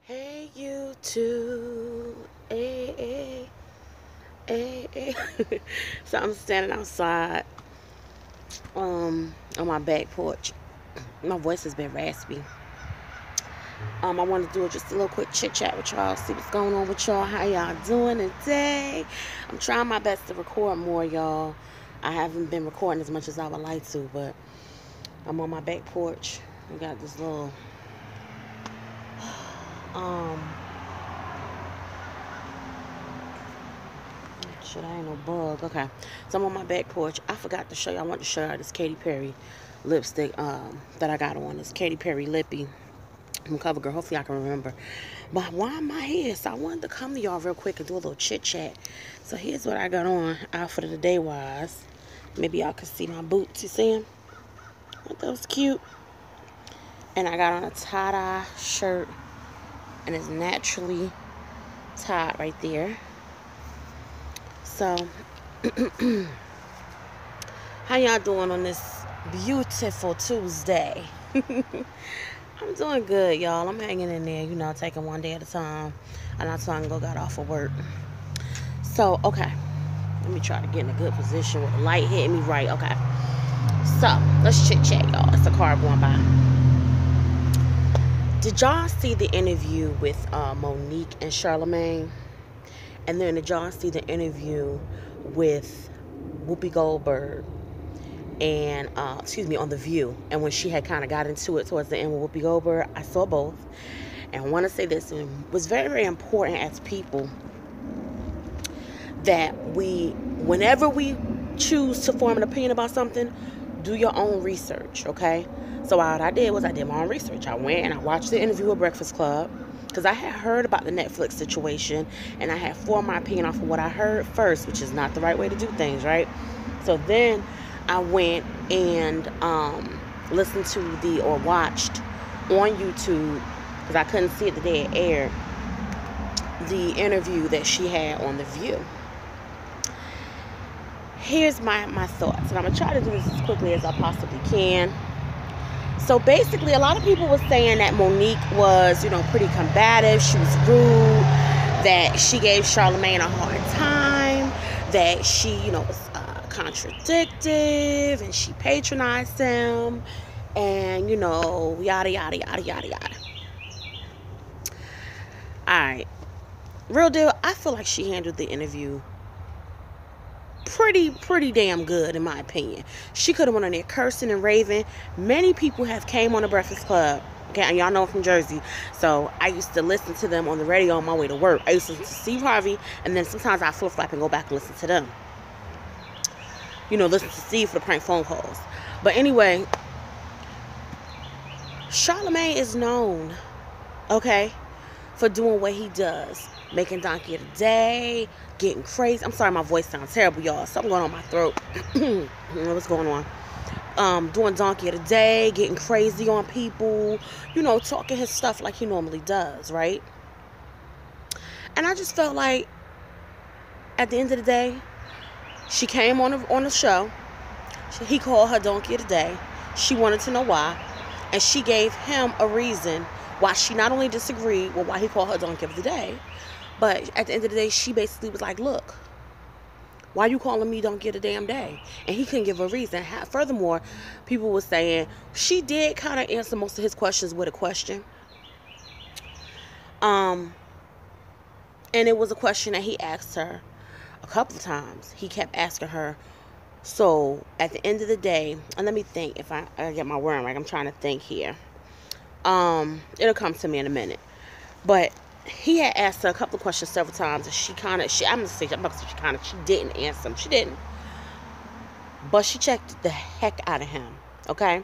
Hey YouTube, hey, hey, hey, hey. So I'm standing outside, on my back porch. My voice has been raspy. I want to do just a little quick chit chat with y'all, see what's going on with y'all, how y'all doing today. I'm trying my best to record more, y'all. I haven't been recording as much as I would like to, but I'm on my back porch. We got this little, shit, I ain't no bug. Okay. So I'm on my back porch. I forgot to show you. I want to show y'all this Katy Perry lipstick that I got on. This Katy Perry lippy. I'm CoverGirl. Hopefully I can remember. But why am I here? So I wanted to come to y'all real quick and do a little chit chat. So here's what I got on, outfit of the day wise. Maybe y'all can see my boots. You see them? Aren't those cute? And I got on a tie-dye shirt. And it's naturally tied right there. So, how y'all doing on this beautiful Tuesday? I'm doing good, y'all. I'm hanging in there, taking one day at a time. And not so long ago got off of work. So, okay. Let me try to get in a good position with the light hitting me right. Okay. So, let's chit-chat, y'all. It's a car going by. Did y'all see the interview with Monique and Charlamagne? And then did y'all see the interview with Whoopi Goldberg and, on The View? And when she had kind of got into it towards the end with Whoopi Goldberg, I saw both. And I want to say this, it was very, very important as people that whenever we choose to form an opinion about something, do your own research, okay? So what I did was I did my own research. I went and I watched the interview with Breakfast Club, because I had heard about the Netflix situation, and I had formed my opinion off of what I heard first, which is not the right way to do things, right? So then I went and listened to or watched on YouTube, because I couldn't see it the day it aired, the interview that she had on The View. Here's my thoughts, and I'm going to try to do this as quickly as I possibly can. So basically, a lot of people were saying that Monique was, pretty combative. She was rude, that she gave Charlamagne a hard time, that she, was contradictive, and she patronized him, and, yada, yada, yada, yada, yada. All right. Real deal, I feel like she handled the interview pretty damn good, in my opinion. She could have went on there cursing and raving. Many people have came on the Breakfast Club, okay, and y'all know I'm from Jersey, so I used to listen to them on the radio on my way to work. I used to listen to Steve Harvey, and then sometimes I flip-flop and go back and listen to them. Listen to Steve for the prank phone calls. But anyway, Charlamagne is known, okay, for doing what he does. Making Donkey of the Day, getting crazy. I'm sorry, my voice sounds terrible, y'all. Something going on in my throat. What's going on? Doing Donkey of the Day, getting crazy on people, talking his stuff like he normally does, right? And I just felt like, at the end of the day, she came on the show. He called her Donkey of the Day. She wanted to know why. And she gave him a reason why she not only disagreed with why he called her Donkey of the Day, but at the end of the day, she basically was like, look, why you calling me Donkey of the damn day? And he couldn't give a reason. Furthermore, people were saying she did kind of answer most of his questions with a question. And it was a question that he asked her a couple of times. He kept asking her, so at the end of the day, and let me think if I get my word right. I'm trying to think here. It'll come to me in a minute. But he had asked her a couple of questions several times, and she didn't answer them. She didn't. But she checked the heck out of him, okay?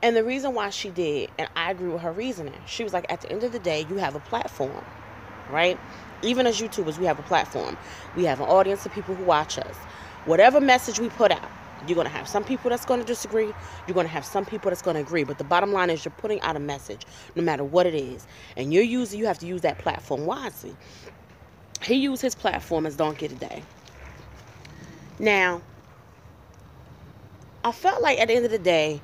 And the reason why she did, and I agree with her reasoning, she was like, at the end of the day, you have a platform, right? Even as YouTubers, we have a platform. We have an audience of people who watch us. Whatever message we put out, you're going to have some people that's going to disagree. You're going to have some people that's going to agree. But the bottom line is you're putting out a message, no matter what it is. And you have to use that platform wisely. He used his platform as Donkey of the Day. Now, I felt like at the end of the day,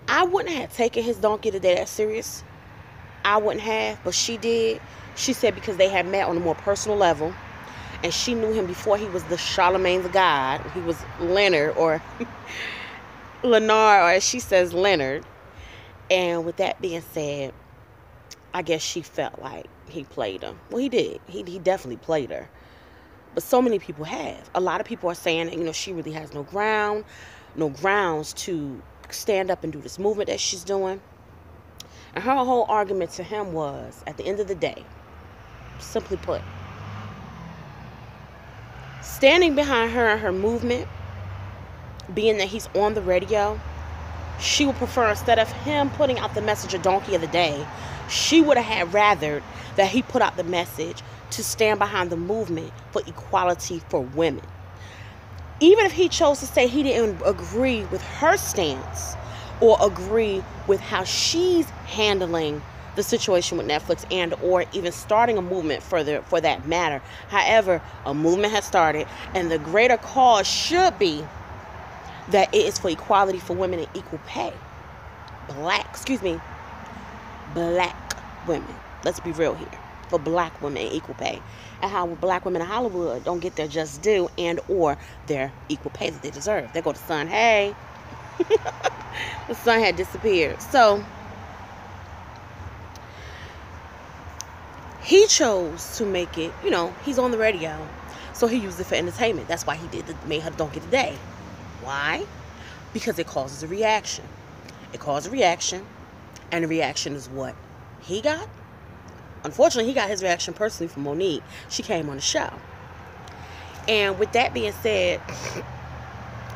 I wouldn't have taken his Donkey of the Day that serious. I wouldn't have, but she did. She said because they had met on a more personal level, and she knew him before he was the Charlemagne the God. He was Leonard, or Leonard, or as she says, Leonard. And with that being said, I guess she felt like he played her. Well, he did. He definitely played her. But so many people have. A lot of people are saying that, she really has no grounds to stand up and do this movement that she's doing. And her whole argument to him was, at the end of the day, simply put, standing behind her and her movement, being that he's on the radio, she would prefer, instead of him putting out the message of Donkey of the Day, she would have had rather that he put out the message to stand behind the movement for equality for women. Even if he chose to say he didn't agree with her stance or agree with how she's handling the situation with Netflix, and or even starting a movement for that matter. However, a movement has started, and the greater cause should be that it is for equality for women and equal pay. Black women. Let's be real here. For black women and equal pay. And how black women in Hollywood don't get their just due and or their equal pay that they deserve. They go to Sun. Hey. The sun had disappeared. So he chose to make it, he's on the radio. So he used it for entertainment. That's why he made her Don't Get a Day. Why? Because it causes a reaction. It caused a reaction. And the reaction is what he got. Unfortunately, he got his reaction personally from Monique. She came on the show. And with that being said,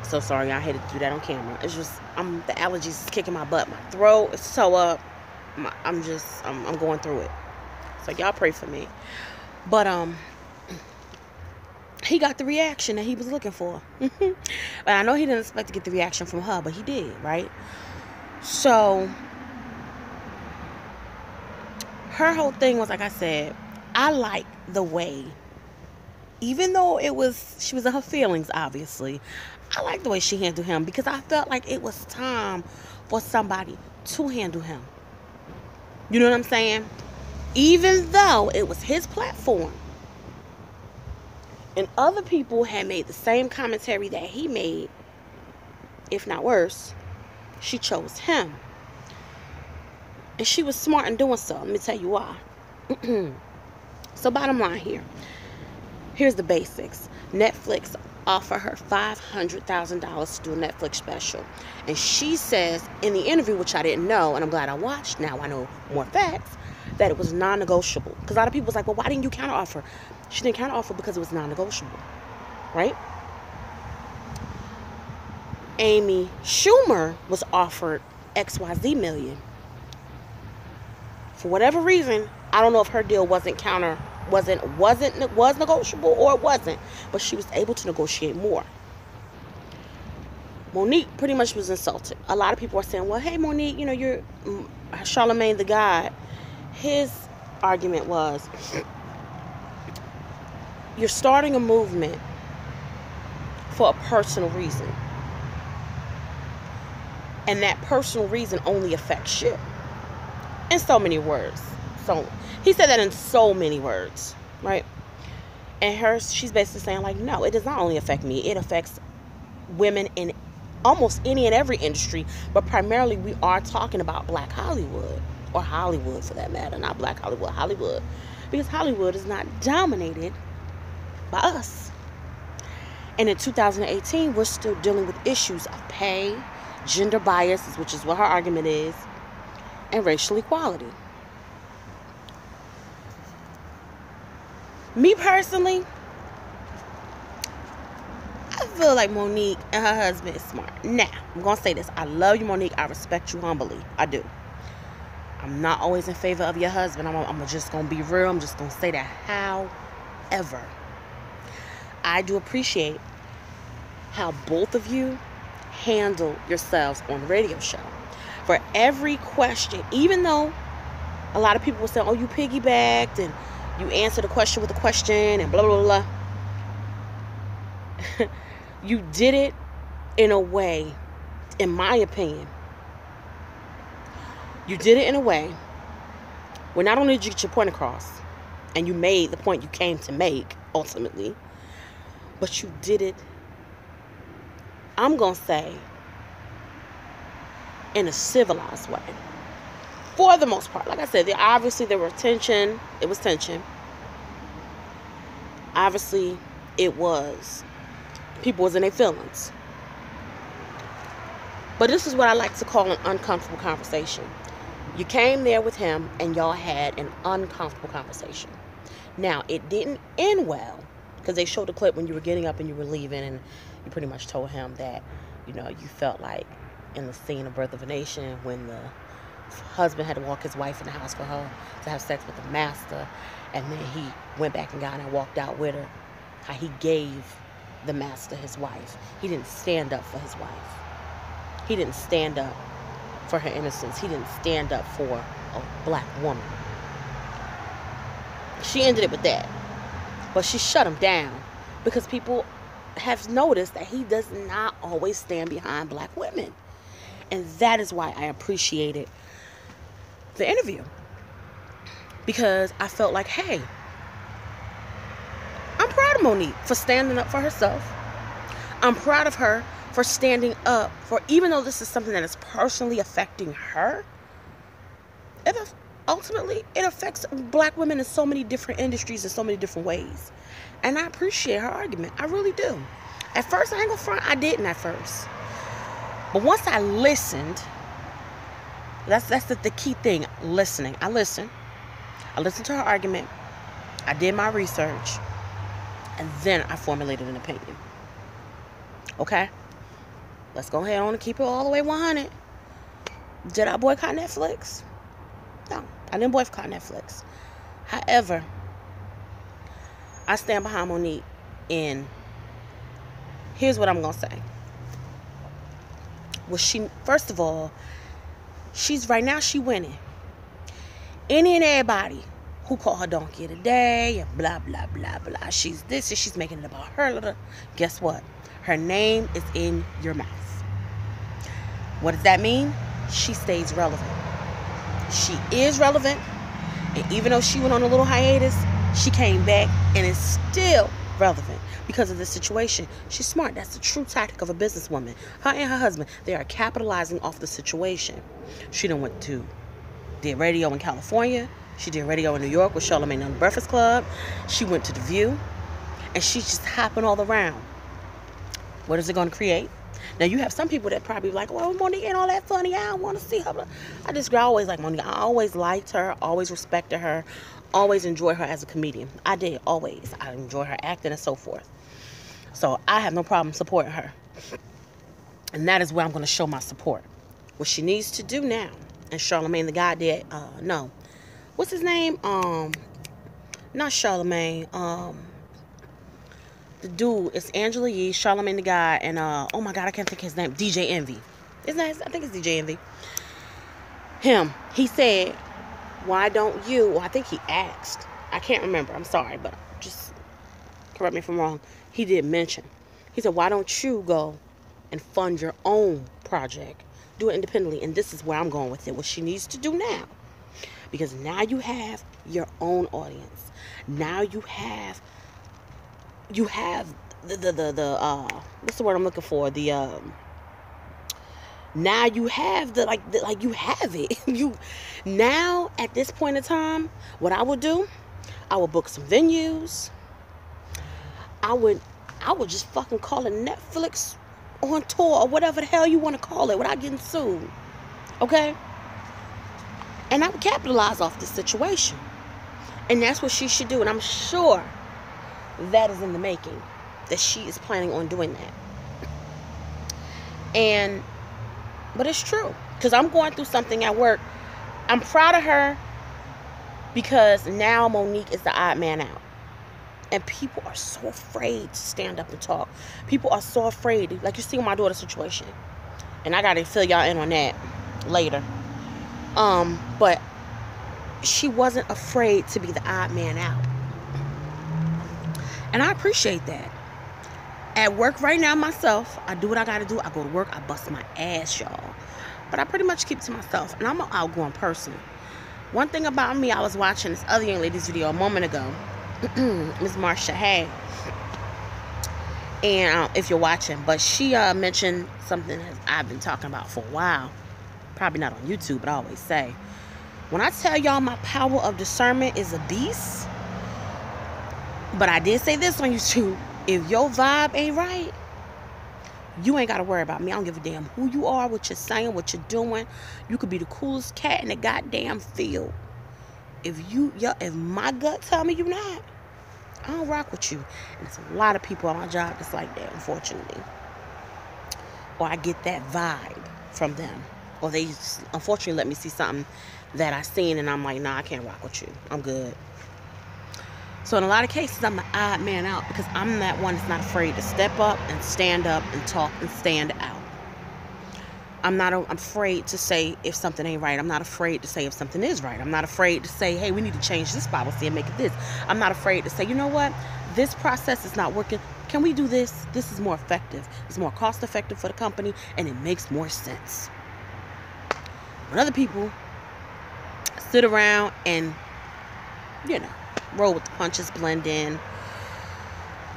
so sorry, I had to do that on camera. It's just, the allergies is kicking my butt. My throat is so up. I'm going through it. So y'all pray for me. But, he got the reaction that he was looking for. But I know he didn't expect to get the reaction from her, but he did, right? So her whole thing was, like I said, I like the way, even though she was in her feelings, obviously, I like the way she handled him, because I felt like it was time for somebody to handle him. You know what I'm saying? Even though it was his platform, and other people had made the same commentary that he made, if not worse, she chose him. And she was smart in doing so. Let me tell you why. So bottom line here. Here's the basics. Netflix offered her $500,000 to do a Netflix special. And she says in the interview, which I didn't know, and I'm glad I watched, now I know more facts, that it was non-negotiable. Because a lot of people was like, well, why didn't you counteroffer? She didn't counteroffer because it was non-negotiable. Right? Amy Schumer was offered XYZ million. For whatever reason, I don't know if her deal was negotiable or it wasn't, but she was able to negotiate more. Monique pretty much was insulted. A lot of people are saying, well, hey, Monique, you're Charlemagne the God. His argument was, you're starting a movement for a personal reason. And that personal reason only affects you. In so many words. So he said that in so many words, right? And she's basically saying, like, no, it does not only affect me. It affects women in almost any and every industry. But primarily we are talking about Black Hollywood. Or Hollywood for that matter. Not Black Hollywood, Hollywood. Because Hollywood is not dominated by us. And in 2018, we're still dealing with issues of pay, gender bias, which is what her argument is, and racial equality. Me personally, I feel like Monique and her husband is smart. Now, I'm going to say this. I love you, Monique. I respect you humbly. I do. I'm not always in favor of your husband. I'm just going to be real. I'm just going to say that. However, I do appreciate how both of you handle yourselves on the radio show. For every question, even though a lot of people will say, oh, you piggybacked and you answered the question with a question and blah, blah, blah. You did it in a way, in my opinion, you did it in a way Well, not only did you get your point across, and you made the point you came to make, ultimately, but you did it, I'm going to say, in a civilized way. For the most part. Like I said, obviously there was tension. It was tension. Obviously, it was. People was in their feelings. But this is what I like to call an uncomfortable conversation. You came there with him and y'all had an uncomfortable conversation. Now, it didn't end well because they showed the clip when you were getting up and you were leaving, and you pretty much told him that, you know, you felt like in the scene of Birth of a Nation when the husband had to walk his wife in the house for her to have sex with the master, and then he went back and got her and walked out with her, how he gave the master his wife. He didn't stand up for his wife. He didn't stand up for her innocence. He didn't stand up for a black woman. She ended it with that. But she shut him down because people have noticed that he does not always stand behind black women. And that is why I appreciated the interview. Because I felt like, hey, I'm proud of Monique for standing up for herself. I'm proud of her for standing up for, even though this is something that is personally affecting her, ultimately it affects black women in so many different industries in so many different ways. And I appreciate her argument. I really do. At first, I ain't gonna front, I didn't at first. But once I listened, that's the key thing, listening. I listened to her argument, I did my research, and then I formulated an opinion. Okay? Let's go ahead on and keep it all the way 100. Did I boycott Netflix? No, I didn't boycott Netflix. However, I stand behind Monique, and here's what I'm going to say. Well, first of all, she's right now, she winning. Any and everybody who call her donkey of the day and blah, blah, blah, blah. She's this and she's making it about her. Guess what? Her name is in your mouth. What does that mean? She stays relevant. She is relevant. And even though she went on a little hiatus, she came back and is still relevant because of this situation. She's smart. That's the true tactic of a businesswoman. Her and her husband, they are capitalizing off the situation. She did radio in California. She did radio in New York with Charlamagne on the Breakfast Club. She went to The View. And she's just hopping all around. What is it going to create? Now, you have some people that probably like, well, Monique ain't all that funny. I don't want to see her. I always like Monique. I always liked her, always respected her, always enjoyed her as a comedian. I did, always. I enjoy her acting and so forth. So I have no problem supporting her. And that is where I'm going to show my support. What she needs to do now, and Charlamagne the guy did, no. What's his name? Not Charlamagne. The dude, it's Angela Yee, Charlamagne the guy, and oh my God, I can't think of his name. DJ Envy. I think it's DJ Envy. Him. He said, why don't you, well, I think he asked. I can't remember. I'm sorry, but just correct me if I'm wrong. He did mention. He said, why don't you go and fund your own project? Do it independently. And this is where I'm going with it. What she needs to do now. Because now you have your own audience. Now you have the what's the word I'm looking for? Now you have you have it. You now at this point in time, what I would do, I would book some venues. I would just fucking call it Netflix on tour or whatever the hell you want to call it without getting sued. Okay? And I would capitalize off this situation. And that's what she should do. And I'm sure that is in the making. That she is planning on doing that. But it's true. Because I'm going through something at work. I'm proud of her because now Monique is the odd man out. And people are so afraid to stand up and talk. People are so afraid. Like you see with my daughter's situation. And I got to fill y'all in on that later. But she wasn't afraid to be the odd man out. And I appreciate that. At work right now myself, I do what I got to do. I go to work. I bust my ass, y'all. But I pretty much keep it to myself. And I'm an outgoing person. One thing about me, I was watching this other young lady's video a moment ago. Miss Marsha Hay. And if you're watching, but she mentioned something that I've been talking about for a while. Probably not on YouTube, but I always say, when I tell y'all my power of discernment is a beast, but I did say this on YouTube, if your vibe ain't right, you ain't got to worry about me. I don't give a damn who you are, what you're saying, what you're doing. You could be the coolest cat in the goddamn field. If my gut tell me you're not, I don't rock with you. And there's a lot of people on my job that's like that, unfortunately. Or I get that vibe from them. Or they just, unfortunately, let me see something that I seen and I'm like, nah, I can't rock with you. I'm good. So in a lot of cases, I'm the odd man out because I'm that one that's not afraid to step up and stand up and talk and stand out. I'm afraid to say if something ain't right. I'm not afraid to say if something is right. I'm not afraid to say, hey, we need to change this policy and make it this. I'm not afraid to say, you know what? This process is not working. Can we do this? This is more effective. It's more cost effective for the company and it makes more sense. When other people sit around and, roll with the punches, blend in.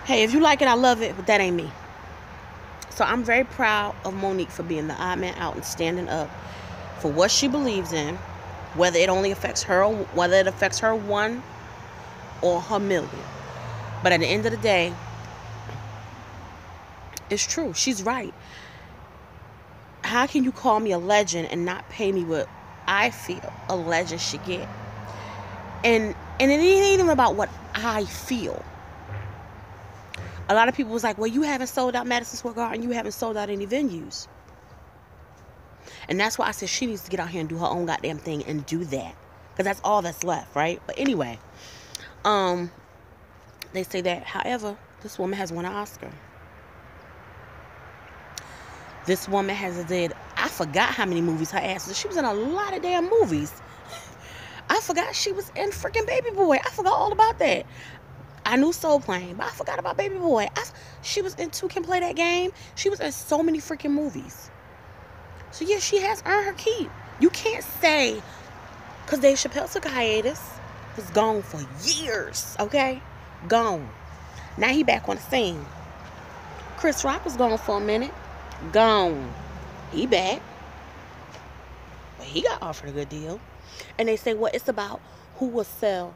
Hey, if you like it, I love it, but that ain't me. So I'm very proud of Monique for being the odd man out and standing up for what she believes in, whether it only affects her, whether it affects her one or her million. But at the end of the day, it's true. She's right. How can you call me a legend and not pay me what I feel a legend should get? And it ain't even about what I feel. A lot of people was like, well, you haven't sold out Madison Square Garden. You haven't sold out any venues. And that's why I said she needs to get out here and do her own goddamn thing and do that. Because that's all that's left, right? But anyway, they say that, however, this woman has won an Oscar. This woman I forgot how many movies her ass was. She was in a lot of damn movies. I forgot she was in freaking Baby Boy. I forgot all about that. I knew Soul Plane, but I forgot about Baby Boy. She was in Two Can Play That Game. She was in so many freaking movies. So, yeah, she has earned her keep. You can't say, because Dave Chappelle took a hiatus, was gone for years, okay? Gone. Now he back on the scene. Chris Rock was gone for a minute. Gone. He back. But he got offered a good deal. And they say, well, it's about who will sell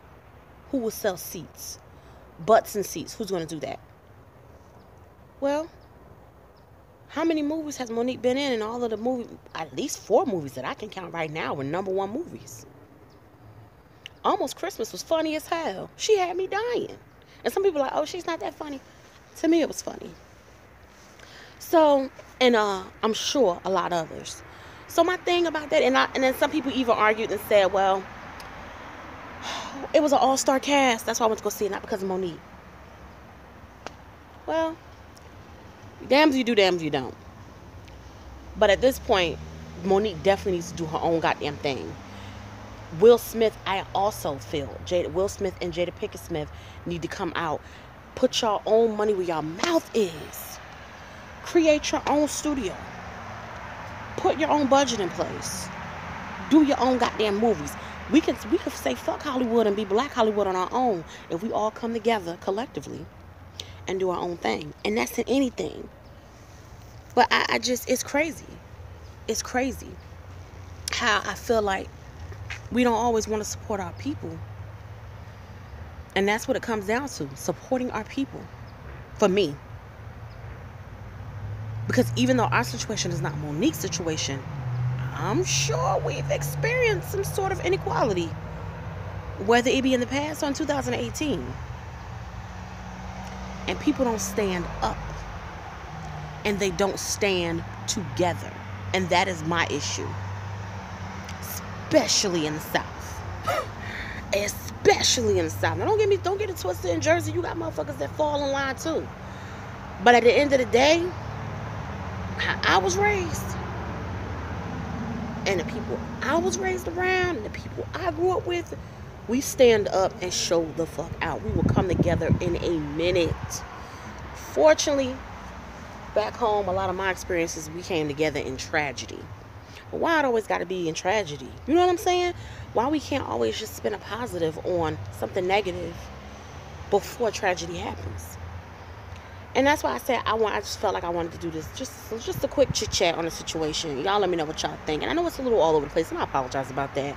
seats. Butts and seats. Who's going to do that? Well, how many movies has Monique been in? And all of the movies, at least 4 movies that I can count right now were #1 movies. Almost Christmas was funny as hell. She had me dying. And some people are like, oh, she's not that funny. To me, it was funny. So, and I'm sure a lot of others. So my thing about that, and then some people even argued and said, well, it was an all-star cast. That's why I went to go see it, not because of Monique. Well, damn if you do, damn if you don't. But at this point, Monique definitely needs to do her own goddamn thing. Will Smith, I also feel, Will Smith and Jada Pinkett Smith need to come out. Put your own money where your mouth is. Create your own studio. Put your own budget in place. Do your own goddamn movies. We could say fuck Hollywood and be Black Hollywood on our own if we all come together collectively and do our own thing. And that's in anything. But I just, it's crazy. It's crazy how I feel like we don't always want to support our people. And that's what it comes down to. Supporting our people. For me. Because even though our situation is not Monique's situation, I'm sure we've experienced some sort of inequality, whether it be in the past or in 2018. And people don't stand up. And they don't stand together. And that is my issue. Especially in the South. Especially in the South. Now don't get it twisted. In Jersey, you got motherfuckers that fall in line too. But at the end of the day, how I was raised, and the people I was raised around, and the people I grew up with, we stand up and show the fuck out. We will come together in a minute. Fortunately, back home, a lot of my experiences, we came together in tragedy. But why it always got to be in tragedy? You know what I'm saying? Why we can't always just spin a positive on something negative before tragedy happens? And that's why I said I just felt like I wanted to do this. Just a quick chit chat on the situation. Y'all let me know what y'all think. And I know it's a little all over the place, and I apologize about that.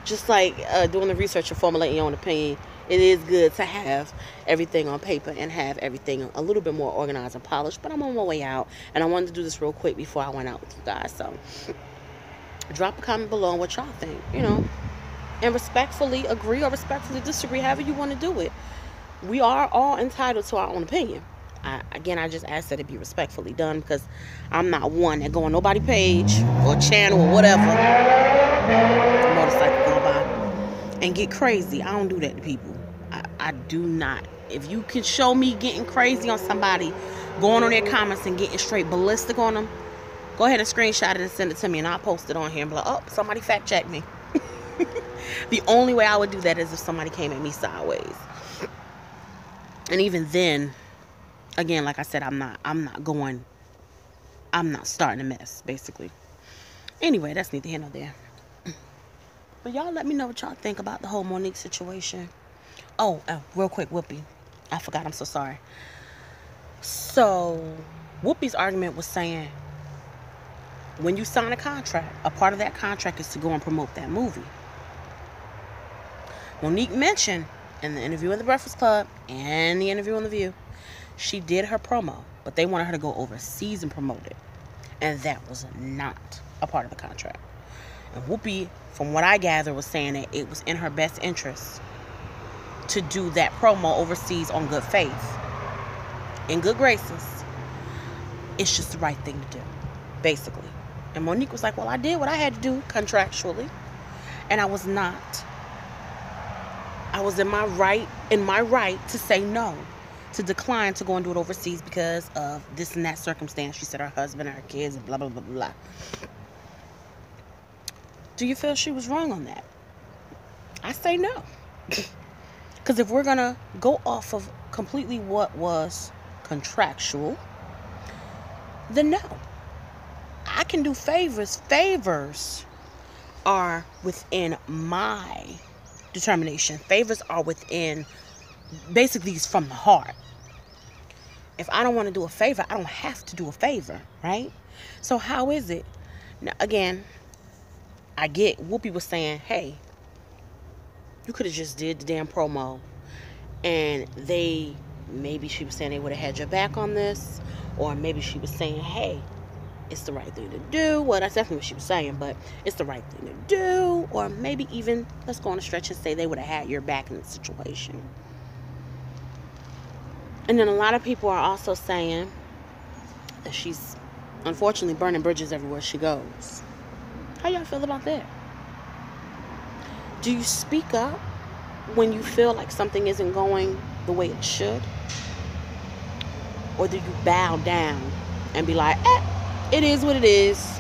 Just like doing the research and formulating your own opinion, it is good to have everything on paper and have everything a little bit more organized and polished. But I'm on my way out, and I wanted to do this real quick before I went out with you guys. So drop a comment below on what y'all think, and respectfully agree or respectfully disagree, however you want to do it. We are all entitled to our own opinion. I just ask that it be respectfully done, because I'm not one that go on nobody's page or channel or whatever, motorcycle going by, and get crazy. I don't do that to people. I do not. If you can show me getting crazy on somebody, going on their comments and getting straight ballistic on them, go ahead and screenshot it and send it to me, and I'll post it on here and be like, oh, somebody fact check me. The only way I would do that is if somebody came at me sideways. And even then, again, like I said, I'm not starting a mess, basically. Anyway, that's neither here nor there. But y'all let me know what y'all think about the whole Monique situation. Oh, real quick, Whoopi. I forgot, I'm so sorry. So, Whoopi's argument was saying, when you sign a contract, a part of that contract is to go and promote that movie. Monique mentioned in the interview in the Breakfast Club and the interview on The View, she did her promo, but they wanted her to go overseas and promote it. And that was not a part of the contract. And Whoopi, from what I gather, was saying that it was in her best interest to do that promo overseas on good faith, in good graces. It's just the right thing to do, basically. And Monique was like, well, I did what I had to do contractually, and I was in my right to say no, to decline to go and do it overseas because of this and that circumstance. She said her husband and her kids and blah, blah, blah, blah. Do you feel she was wrong on that? I say no. Because if we're going to go off of completely what was contractual, then no. I can do favors. Favors are within my determination. Favors are within, basically, it's from the heart. If I don't want to do a favor, I don't have to do a favor, right? So how is it? Now, again, I get Whoopi was saying, hey, you could have just did the damn promo, and maybe she was saying they would have had your back on this, or maybe she was saying, hey, it's the right thing to do. Well, that's definitely what she was saying, but it's the right thing to do. Or maybe even, let's go on a stretch and say they would have had your back in the situation. And then a lot of people are also saying that she's unfortunately burning bridges everywhere she goes. How y'all feel about that? Do you speak up when you feel like something isn't going the way it should? Or do you bow down and be like, it is what it is.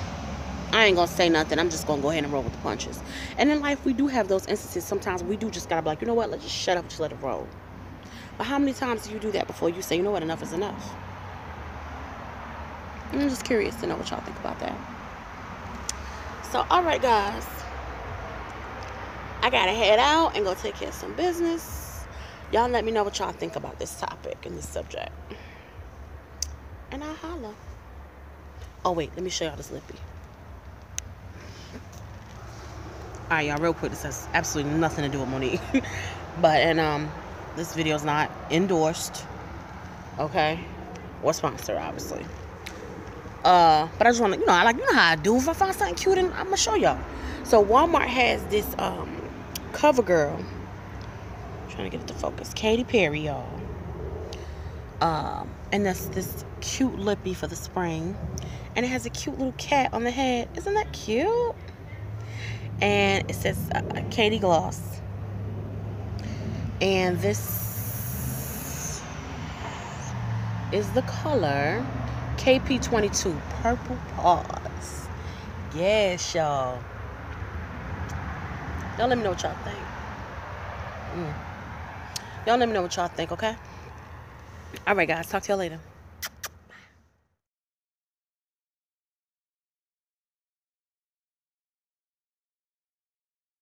I ain't gonna say nothing. I'm just gonna go ahead and roll with the punches. And in life, we do have those instances. Sometimes we do just gotta be like, you know what? Let's just shut up, just let it roll. But how many times do you do that before you say, you know what? Enough is enough. I'm just curious to know what y'all think about that. So, all right, guys. I gotta head out and go take care of some business. Y'all let me know what y'all think about this topic and this subject. And I'll holla. Oh, wait. Let me show y'all this lippy. Alright, y'all, real quick. This has absolutely nothing to do with Monique. But, and, this video is not endorsed. Okay? Or sponsored, obviously. But I just want to, you know how I do. If I find something cute, and I'm going to show y'all. So, Walmart has this, CoverGirl. I'm trying to get it to focus. Katy Perry, y'all. And that's this cute lippy for the spring. And it has a cute little cat on the head. Isn't that cute? And it says Katy Gloss. And this is the color KP22 Purple Paws. Yes, y'all. Y'all let me know what y'all think. Y'all let me know what y'all think, okay? All right, guys. Talk to y'all later.